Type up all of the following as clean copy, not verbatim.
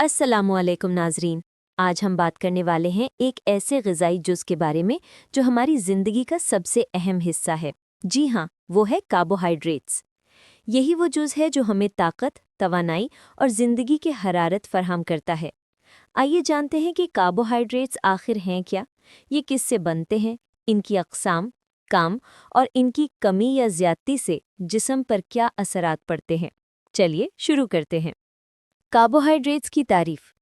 अस्सलामुअलैकुम नाजरीन। आज हम बात करने वाले हैं एक ऐसे ग़िज़ाई जुज़ के बारे में जो हमारी ज़िंदगी का सबसे अहम हिस्सा है। जी हाँ, वो है कार्बोहाइड्रेट्स। यही वो जुज़ है जो हमें ताकत, तवानाई और ज़िंदगी की हरारत फराहम करता है। आइए जानते हैं कि कार्बोहाइड्रेट्स आखिर हैं क्या, ये किससे बनते हैं, इनकी अक़साम, काम और इनकी कमी या ज़्यादती से जिस्म पर क्या असरात पड़ते हैं। चलिए शुरू करते हैं। कार्बोहाइड्रेट्स की तारीफ।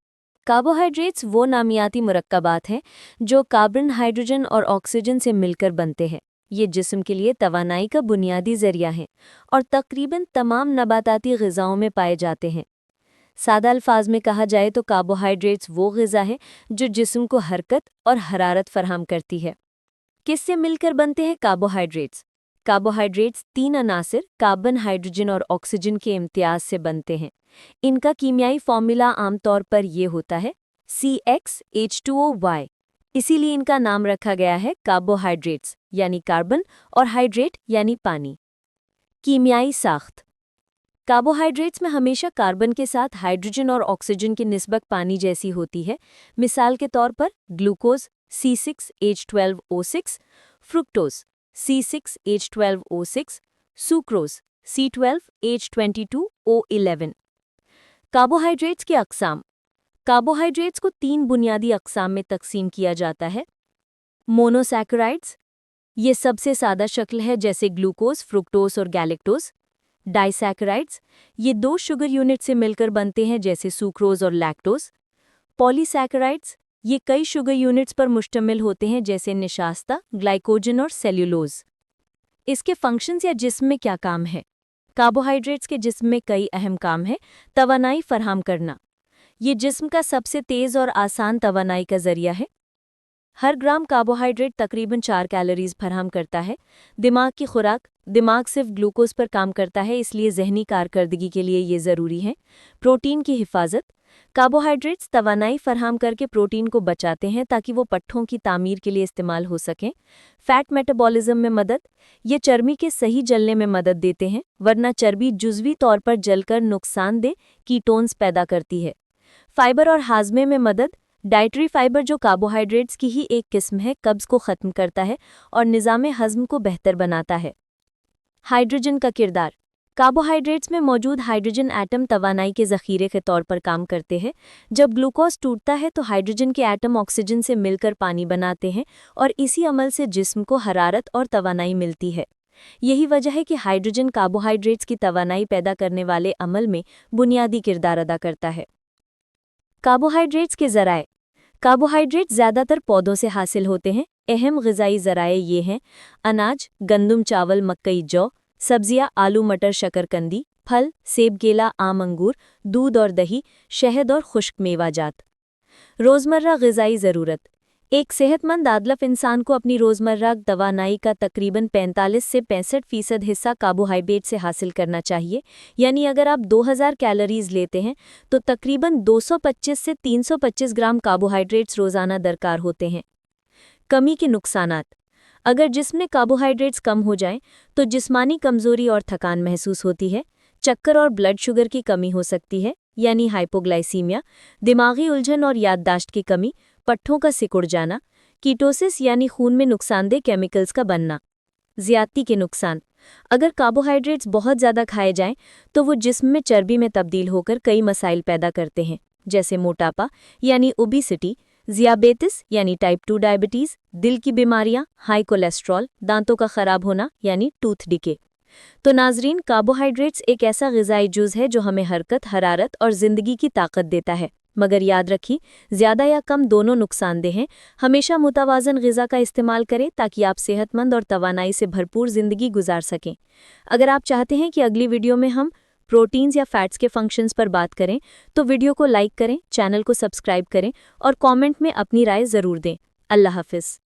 कार्बोहाइड्रेट्स वो नामियाती मुरक्कबात हैं जो कार्बन, हाइड्रोजन और ऑक्सीजन से मिलकर बनते हैं। ये जिस्म के लिए तवानाई का बुनियादी ज़रिया हैं और तकरीबन तमाम नबाताती ग़िज़ाओं में पाए जाते हैं। सादा अल्फाज में कहा जाए तो कार्बोहाइड्रेट्स वो ग़िज़ा है जो जिस्म को हरकत और हरारत फराहम करती है। किससे मिलकर बनते हैं कार्बोहाइड्रेट्स? कार्बोहाइड्रेट्स तीन अनासिर कार्बन, हाइड्रोजन और ऑक्सीजन के इम्तियाज से बनते हैं। इनका कीमियाई फॉर्मूला आमतौर पर यह होता है CxH2OY। इसीलिए इनका नाम रखा गया है कार्बोहाइड्रेट्स यानी कार्बन और हाइड्रेट यानी पानी। कीमियाई साख्त। कार्बोहाइड्रेट्स में हमेशा कार्बन के साथ हाइड्रोजन और ऑक्सीजन की निस्बत पानी जैसी होती है। मिसाल के तौर पर glucose C6H12O6, fructose C6H12O6, sucrose C12H22O11। Carbohydrates की अक़साम। कार्बोहाइड्रेट्स को तीन बुनियादी अक़साम में तकसीम किया जाता है। मोनोसैकेराइड्स, ये सबसे सादा शक्ल है जैसे ग्लूकोज, फ्रुक्टोज और गैलेक्टोज। डाइसैकेराइड्स, ये दो शुगर यूनिट से मिलकर बनते हैं जैसे सुक्रोज और लैक्टोज। पॉलीसैकेराइड्स, ये कई शुगर यूनिट्स पर मुश्तमिल होते हैं जैसे निशास्ता, ग्लाइकोजन और सेल्यूलोज। इसके फंक्शंस या जिस्म में क्या काम है? कार्बोहाइड्रेट्स के जिस्म में कई अहम काम है। तवानाई फराहम करना, ये जिस्म का सबसे तेज़ और आसान तवानाई का ज़रिया है। हर ग्राम कार्बोहाइड्रेट तकरीबन 4 कैलोरीज फराहम करता है। दिमाग की खुराक, दिमाग सिर्फ ग्लूकोज पर काम करता है, इसलिए जहनी कारकर्दगी के लिए ये ज़रूरी है। प्रोटीन की हिफाजत, कार्बोहाइड्रेट्स तवानाई फराहम करके प्रोटीन को बचाते हैं ताकि वो पट्ठों की तामीर के लिए इस्तेमाल हो सकें। फैट मेटाबॉलिज्म में मदद, ये चर्बी के सही जलने में मदद देते हैं, वरना चर्बी जुज़वी तौर पर जलकर नुकसानदेह कीटोन्स पैदा करती है। फाइबर और हाजमे में मदद, डाइटरी फाइबर जो कार्बोहाइड्रेट्स की ही एक किस्म है, कब्ज़ को ख़त्म करता है और निज़ाम हज़म को बेहतर बनाता है। हाइड्रोजन का किरदार, कार्बोहाइड्रेट्स में मौजूद हाइड्रोजन एटम तवानाई के ज़ख़ीरे के तौर पर काम करते हैं। जब ग्लूकोज टूटता है तो हाइड्रोजन के एटम ऑक्सीजन से मिलकर पानी बनाते हैं और इसी अमल से जिस्म को हरारत और तवानाई मिलती है। यही वजह है कि हाइड्रोजन कार्बोहाइड्रेट्स की तवानाई पैदा करने वाले अमल में बुनियादी किरदार अदा करता है। कार्बोहाइड्रेट्स के ज़राए। कार्बोहाइड्रेट ज़्यादातर पौधों से हासिल होते हैं। अहम ग़िज़ाई ज़राए ये हैं: अनाज, गंदम, चावल, मकई, जौ; सब्जियां, आलू, मटर, शकरकंदी; फल, सेब, केला, आम, अंगूर; दूध और दही; शहद और खुश्क मेवाजात। रोज़मर्रा ग़िज़ाई ज़रूरत। एक सेहतमंद आदलफ इंसान को अपनी रोज़मर्रा तवानाई का तकरीबन 45 से 65% हिस्सा कार्बोहाइड्रेट से हासिल करना चाहिए। यानी अगर आप 2000 कैलोरीज लेते हैं तो तकरीबन 225 से 325 ग्राम कार्बोहाइड्रेट्स रोज़ाना दरकार होते हैं। कमी के नुकसानात। अगर जिस्म में कार्बोहाइड्रेट्स कम हो जाएं तो जिस्मानी कमज़ोरी और थकान महसूस होती है। चक्कर और ब्लड शुगर की कमी हो सकती है यानी हाइपोग्लाइसीमिया, दिमागी उलझन और याददाश्त की कमी, पट्ठों का सिकुड़ जाना, कीटोसिस यानी खून में नुकसानदेह केमिकल्स का बनना। ज़्यादती के नुकसान। अगर कार्बोहाइड्रेट्स बहुत ज़्यादा खाए जाएं तो वो जिस्म में चर्बी में तब्दील होकर कई मसाइल पैदा करते हैं जैसे मोटापा यानी ओबेसिटी, ज़ियाबेतिस यानी टाइप 2 डायबिटीज़, दिल की बीमारियां, हाई कोलेस्ट्रॉल, दांतों का ख़राब होना यानी टूथ डिके। तो नाजरीन, कार्बोहाइड्रेट्स एक ऐसा ग़िज़ाई जुज़ है जो हमें हरकत, हरारत और ज़िंदगी की ताकत देता है। मगर याद रखिए, ज़्यादा या कम दोनों नुकसानदेह हैं। हमेशा मुतवाज़न ग़िज़ा का इस्तेमाल करें ताकि आप सेहतमंद और तवानाई से भरपूर ज़िंदगी गुजार सकें। अगर आप चाहते हैं कि अगली वीडियो में हम प्रोटीन्स या फैट्स के फंक्शंस पर बात करें तो वीडियो को लाइक करें, चैनल को सब्सक्राइब करें और कमेंट में अपनी राय ज़रूर दें। अल्लाह हाफ़िज़।